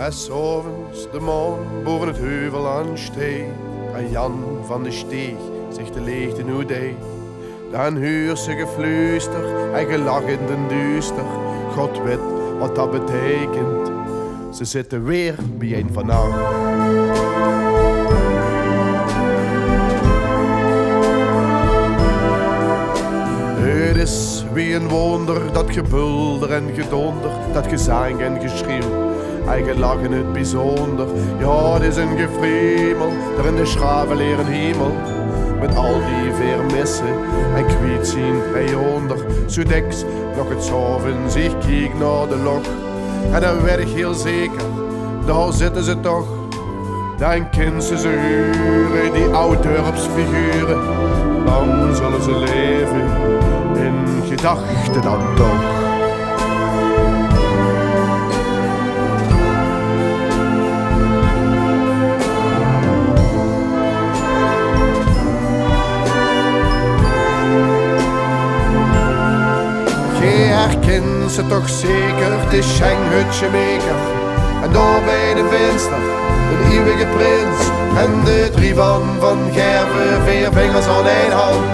En 's avonds de maan boven het heuvelland steeg. En Jan van de steeg zich de leegte nu deed. Dan huurste gefluister en gelach in den duuster. God weet wat dat betekent. Ze zitten weer bijeen vannacht. Het is wie een wonder, dat gebulder en gedonder, dat gezang en geschreeuw. Eigen lach in het bijzonder, ja, het is een gefriemel, daar in de sjravelere-hiemel. Met al die vermissen en kwiet zien bij onder. Zodeks nog het s'avonds, ik kijk naar de log. En dan werd ik heel zeker, daar zitten ze toch. Dan kennen ze huren, die oude dorpsfiguren. Lang zullen ze leven, in gedachten dan toch. Je herkent ze toch zeker, de Sjeng Hutschemaeker. En door bij de venster, een eeuwige prins. En de 3 van Gerven, 4 vingers aan 1 hand.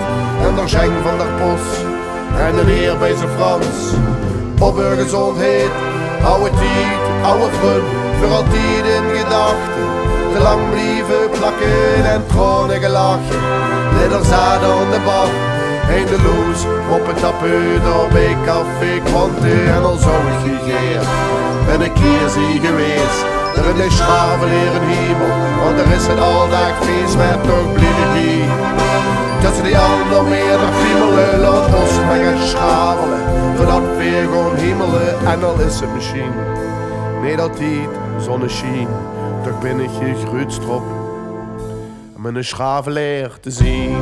En de Sjeng van der Pos, en de Mheer bij zijn Frans. Op hun gezondheid, oude tijd, oude vriend, voor altijd in gedachten. Te lang blijven plakken en tranen gelachen. Lidder zaad aan de bar, eindeloos op het tapuut, door bij café kwanten. En al zou ik gegeerd, ben ik hier zie geweest. Er in de sjravelere-hiemel, want er is het aldag feest, maar toch blijf ik hier. Dat ze die ander meer naar piemelen, laat ons maar gaan schavelen. Voordat we weer gaan hemelen, en al is het misschien niet altijd zonneschien. Toch ben ik je grootstrop om een sjraveleer te zien.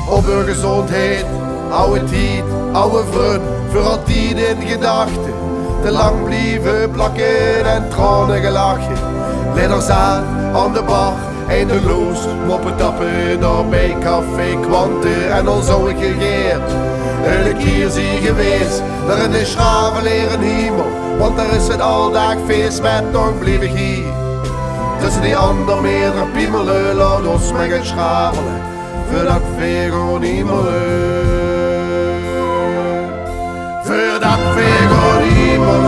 Op hun gezondheid, oude tijd, oude vriend, voor altijd in gedachten. Te lang blijven plakken en tranen gelachen. Lidder zaad aan de bar, eindeloos moppen tappen, door bij café kwanten. En al zou ik gegeerd, een keer zie geweest, daar in de sjravelere-hiemel. Want er is het aldag feest, maar toch blijf ik hier. Tussen die ander meerdere piemelen, laat ons maar gaan schavelen. Voordat we gaan hemelen. Voordat we gaan hemelen.